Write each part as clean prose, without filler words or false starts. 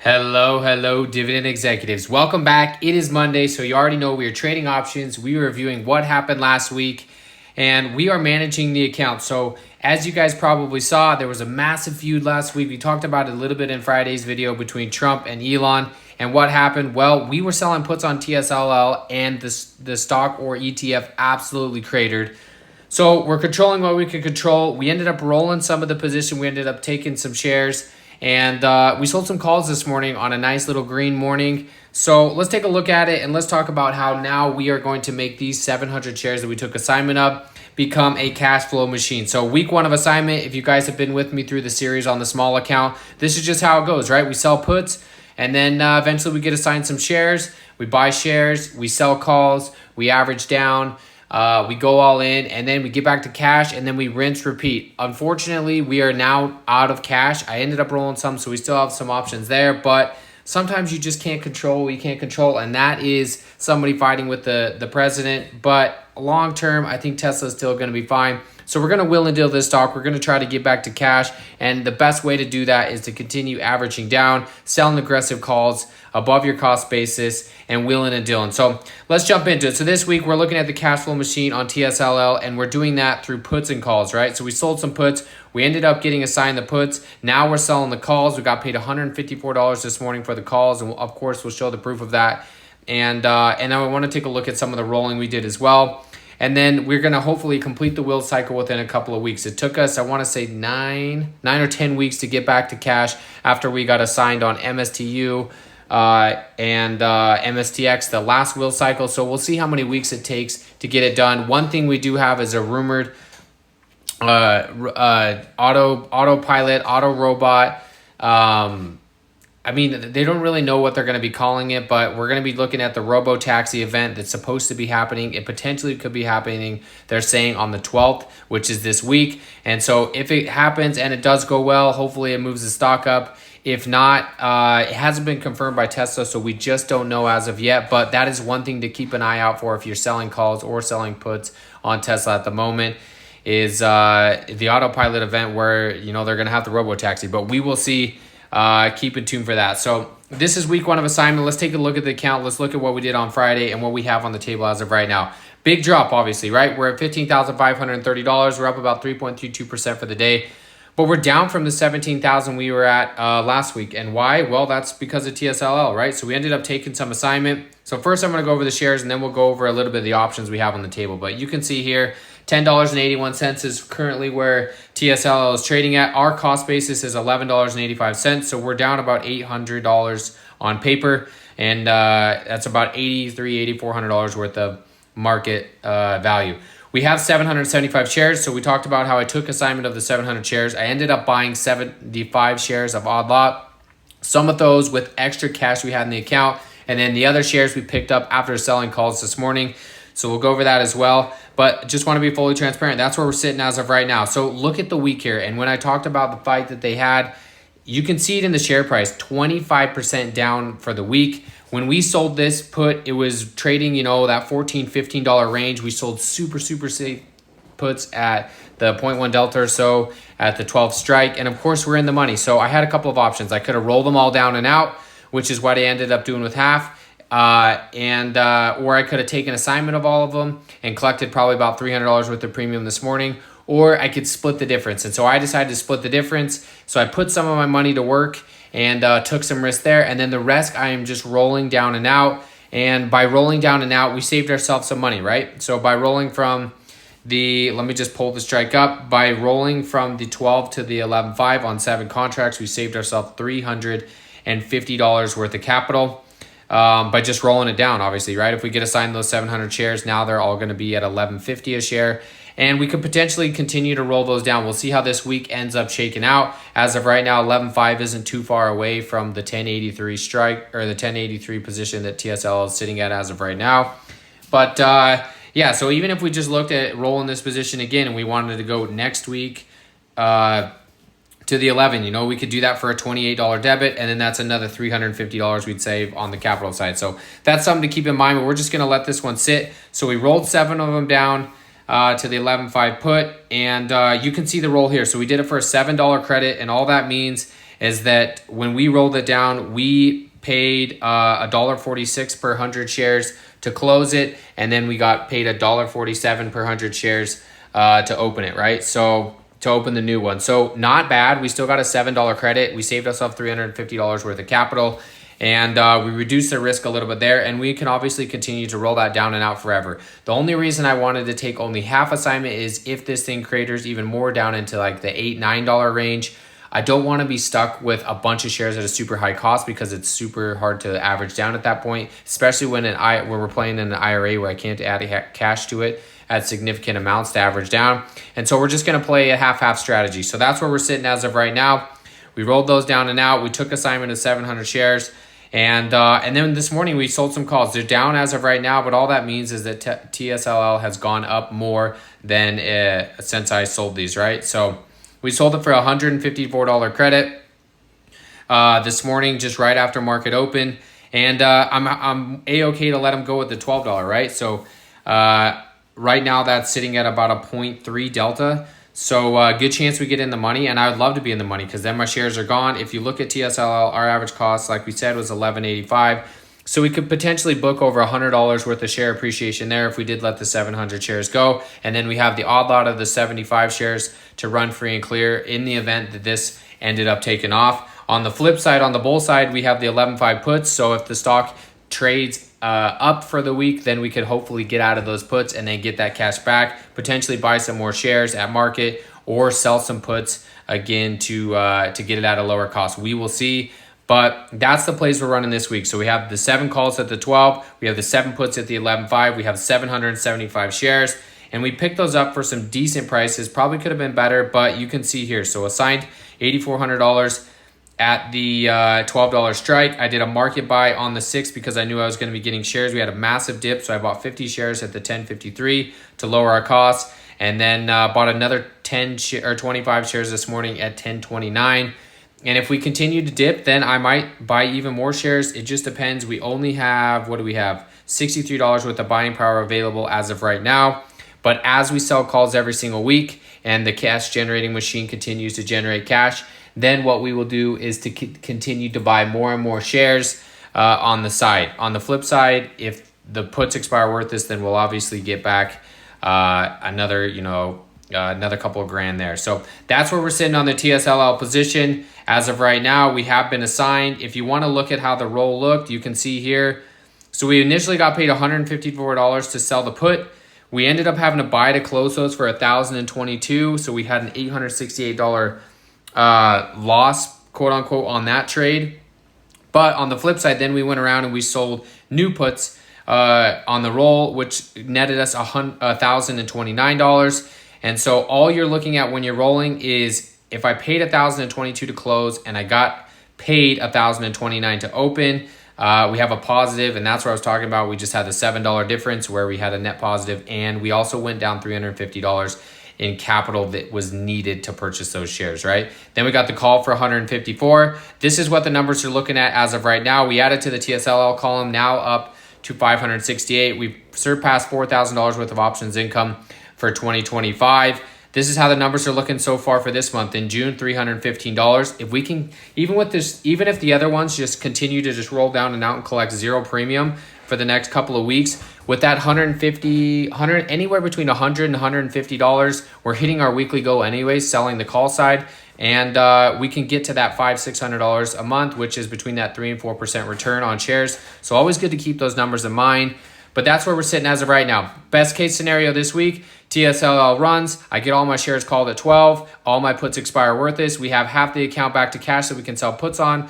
Hello, dividend executives. Welcome back. It is Monday, so you already know we are trading options. We are reviewing what happened last week, and we are managing the account. So as you guys probably saw, there was a massive feud last week. We talked about it a little bit in Friday's video between Trump and Elon. And what happened? Well, we were selling puts on TSLL, and the stock or ETF absolutely cratered. So we're controlling what we could control. We ended up rolling some of the position. We ended up taking some shares. And we sold some calls this morning on a nice little green morning. So let's take a look at it and let's talk about how now we are going to make these 700 shares that we took assignment of become a cash flow machine. So week one of assignment, if you guys have been with me through the series on the small account, this is just how it goes, right? We sell puts and then eventually we get assigned some shares. We buy shares, we sell calls, we average down. We go all in and then we get back to cash and then we rinse, repeat. Unfortunately, we are now out of cash. I ended up rolling some, so we still have some options there, but sometimes you just can't control what you can't control, and that is somebody fighting with the president. But long term, I think Tesla is still going to be fine. So we're going to will and deal this stock. We're going to try to get back to cash, and the best way to do that is to continue averaging down, selling aggressive calls above your cost basis, and wheeling and dealing. So let's jump into it. So this week we're looking at the cash flow machine on TSLL, and we're doing that through puts and calls, right? So we sold some puts. We ended up getting assigned the puts. Now we're selling the calls. We got paid $154 this morning for the calls, and of course we'll show the proof of that. And now I want to take a look at some of the rolling we did as well. And then we're going to hopefully complete the wheel cycle within a couple of weeks. It took us, I want to say, nine or 10 weeks to get back to cash after we got assigned on MSTU and MSTX, the last wheel cycle. So we'll see how many weeks it takes to get it done. One thing we do have is a rumored autopilot, auto robot. I mean, they don't really know what they're going to be calling it, but we're going to be looking at the robo-taxi event that's supposed to be happening. It potentially could be happening, they're saying, on the 12th, which is this week. And so if it happens and it does go well, hopefully it moves the stock up. If not, it hasn't been confirmed by Tesla, so we just don't know as of yet. But that is one thing to keep an eye out for if you're selling calls or selling puts on Tesla at the moment, is the autopilot event where, you know, they're going to have the robo-taxi. But we will see. Keep in tune for that. So this is week one of assignment. Let's take a look at the account. Let's look at what we did on Friday and what we have on the table as of right now. Big drop, obviously, right? We're at $15,530. We're up about 3.32% for the day, but we're down from the 17,000 we were at last week. And why? Well, that's because of TSLL, right? So we ended up taking some assignment. So first I'm going to go over the shares and then we'll go over a little bit of the options we have on the table. But you can see here, $10.81 is currently where TSLL is trading at. Our cost basis is $11.85. So we're down about $800 on paper. And that's about $8,400 worth of market value. We have 775 shares. So we talked about how I took assignment of the 700 shares. I ended up buying 75 shares of odd lot. Some of those with extra cash we had in the account. And then the other shares we picked up after selling calls this morning. So we'll go over that as well. But just want to be fully transparent. That's where we're sitting as of right now. So look at the week here. And when I talked about the fight that they had, you can see it in the share price, 25% down for the week. When we sold this put, it was trading, you know, that $14, $15 range. We sold super safe puts at the 0.1 delta or so at the 12th strike. And of course, we're in the money. So I had a couple of options. I could have rolled them all down and out, which is what I ended up doing with half. Or I could have taken assignment of all of them and collected probably about $300 worth of premium this morning, or I could split the difference. And so I decided to split the difference. So I put some of my money to work and took some risk there. And then the rest, I am just rolling down and out. And by rolling down and out, we saved ourselves some money, right? So by rolling from let me just pull the strike up. By rolling from the 12 to the 11.5 on 7 contracts, we saved ourselves $350 worth of capital. By just rolling it down, obviously, right? If we get assigned those 700 shares, now they're all going to be at $11.50 a share. And we could potentially continue to roll those down. We'll see how this week ends up shaking out. As of right now, 11.5 isn't too far away from the 1083 strike or the 1083 position that TSL is sitting at as of right now. But yeah, so even if we just looked at rolling this position again and we wanted to go next week, to the 11, you know, we could do that for a $28 debit, and then that's another $350 we'd save on the capital side. So that's something to keep in mind, but we're just going to let this one sit. So we rolled 7 of them down to the 11.5 put, and you can see the roll here. So we did it for a $7 credit, and all that means is that when we rolled it down, we paid $1.46 per 100 shares to close it, and then we got paid $1.47 per 100 shares to open it, right? So to open the new one. So not bad. We still got a $7 credit. We saved ourselves $350 worth of capital, and we reduced the risk a little bit there, and we can obviously continue to roll that down and out forever. The only reason I wanted to take only half assignment is if this thing craters even more down into like the $8, $9 range, I don't want to be stuck with a bunch of shares at a super high cost, because it's super hard to average down at that point, especially when we're playing in an IRA where I can't add cash to it at significant amounts to average down. And so we're just going to play a half-half strategy. So that's where we're sitting as of right now. We rolled those down and out. We took assignment of 700 shares. And then this morning we sold some calls. They're down as of right now, but all that means is that TSLL has gone up more than since I sold these, right? So we sold it for $154 credit this morning, just right after market open. And I'm A-okay to let them go with the $12, right? So right now that's sitting at about a 0.3 delta. So good chance we get in the money, and I would love to be in the money because then my shares are gone. If you look at TSLL, our average cost, like we said, was $11.85. So we could potentially book over $100 worth of share appreciation there if we did let the 700 shares go. And then we have the odd lot of the 75 shares to run free and clear in the event that this ended up taking off. On the flip side, on the bull side, we have the 11.5 puts. So if the stock trades up for the week, then we could hopefully get out of those puts and then get that cash back, potentially buy some more shares at market or sell some puts again to get it at a lower cost. We will see, but that's the plays we're running this week. So we have the 7 calls at the 12, we have the 7 puts at the 11.5, we have 775 shares, and we picked those up for some decent prices. Probably could have been better, but you can see here. So assigned $8,400 at the $12 strike. I did a market buy on the 6th because I knew I was going to be getting shares. We had a massive dip, so I bought 50 shares at the 10.53 to lower our costs, and then bought another 25 shares this morning at 10.29. And if we continue to dip, then I might buy even more shares. It just depends. We only have, what do we have? $63 worth of buying power available as of right now. But as we sell calls every single week and the cash generating machine continues to generate cash, then what we will do is to continue to buy more and more shares on the side. On the flip side, if the puts expire worth this, then we'll obviously get back another couple of grand there. So that's where we're sitting on the TSLL position. As of right now, we have been assigned. If you want to look at how the roll looked, you can see here. So we initially got paid $154 to sell the put. We ended up having to buy to close those for $1,022. So we had an $868 loss, quote unquote, on that trade. But on the flip side, then we went around and we sold new puts on the roll, which netted us $1,029. And so all you're looking at when you're rolling is if I paid $1,022 to close and I got paid $1,029 to open, we have a positive, and that's what I was talking about. We just had the $7 difference where we had a net positive, and we also went down $350 in capital that was needed to purchase those shares, right? Then we got the call for $154. This is what the numbers are looking at as of right now. We added to the TSLL column, now up to $568. We've surpassed $4,000 worth of options income for 2025. This is how the numbers are looking so far for this month. In June, $315. If we can, even with this, even if the other ones just continue to just roll down and out and collect zero premium for the next couple of weeks, with that anywhere between $100 and $150, we're hitting our weekly goal anyways, selling the call side. And we can get to that $500-$600 a month, which is between that 3% and 4% return on shares. So always good to keep those numbers in mind. But that's where we're sitting as of right now. Best case scenario this week, TSLL runs. I get all my shares called at 12. All my puts expire worthless. We have half the account back to cash that we can sell puts on.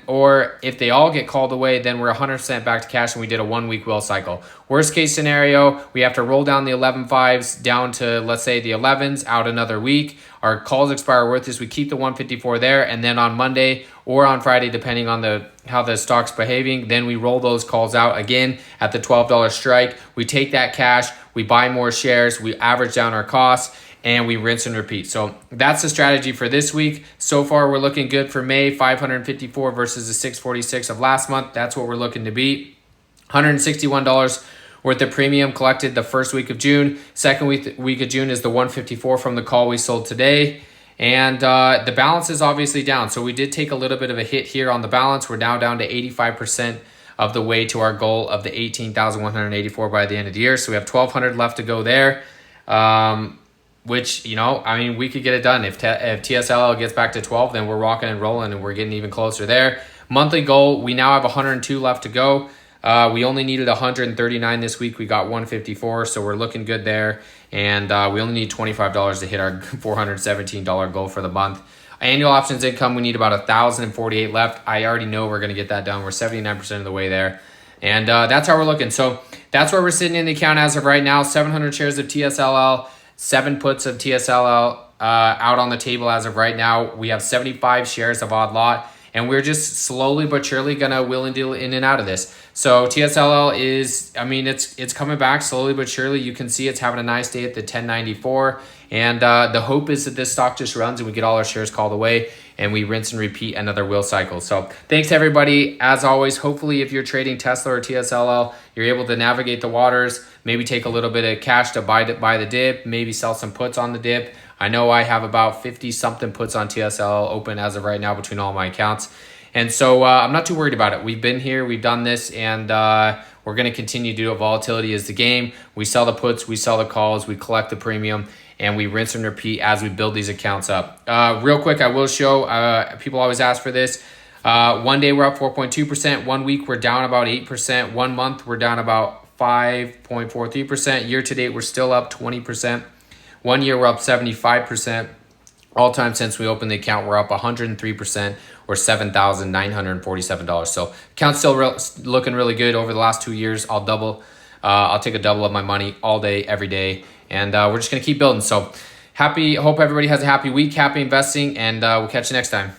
Or if they all get called away, then we're 100% back to cash and we did a 1 week will cycle. Worst case scenario, we have to roll down the 11.5s down to, let's say, the 11s out another week. Our calls expire worthless. We keep the 154 there, and then on Monday or on Friday, depending on how the stock's behaving, then we roll those calls out again at the $12 strike. We take that cash, we buy more shares, we average down our costs, and we rinse and repeat. So that's the strategy for this week. So far, we're looking good for May, 554 versus the 646 of last month. That's what we're looking to beat. $161 worth of premium collected the first week of June. Second week of June is the 154 from the call we sold today. And the balance is obviously down. So we did take a little bit of a hit here on the balance. We're now down to 85% of the way to our goal of the 18,184 by the end of the year. So we have 1,200 left to go there, which, you know, I mean, we could get it done. If TSLL gets back to 12, then we're rocking and rolling and we're getting even closer there. Monthly goal, we now have 102 left to go. We only needed 139 this week. We got 154, so we're looking good there. And we only need $25 to hit our $417 goal for the month. Annual options income, we need about 1,048 left. I already know we're going to get that done. We're 79% of the way there. And that's how we're looking. So that's where we're sitting in the account as of right now. 700 shares of TSLL, 7 puts of TSLL out on the table as of right now. We have 75 shares of odd lot. And we're just slowly but surely going to will and deal in and out of this. So TSLL is, I mean, it's coming back slowly but surely. You can see it's having a nice day at the 1094. And the hope is that this stock just runs and we get all our shares called away and we rinse and repeat another wheel cycle. So thanks everybody. As always, hopefully if you're trading Tesla or TSLL, you're able to navigate the waters, maybe take a little bit of cash to buy the dip, maybe sell some puts on the dip. I know I have about 50 something puts on TSLL open as of right now between all my accounts. And so I'm not too worried about it. We've been here, we've done this, and we're going to continue to do it. Volatility is the game. We sell the puts, we sell the calls, we collect the premium, and we rinse and repeat as we build these accounts up. Real quick, I will show, people always ask for this. One day we're up 4.2%. 1 week we're down about 8%. 1 month we're down about 5.43%. Year to date we're still up 20%. 1 year we're up 75%. All time since we opened the account, we're up 103% or $7,947. So account's still looking really good over the last 2 years. I'll take a double of my money all day, every day. And we're just going to keep building. So hope everybody has a happy week, happy investing, and we'll catch you next time.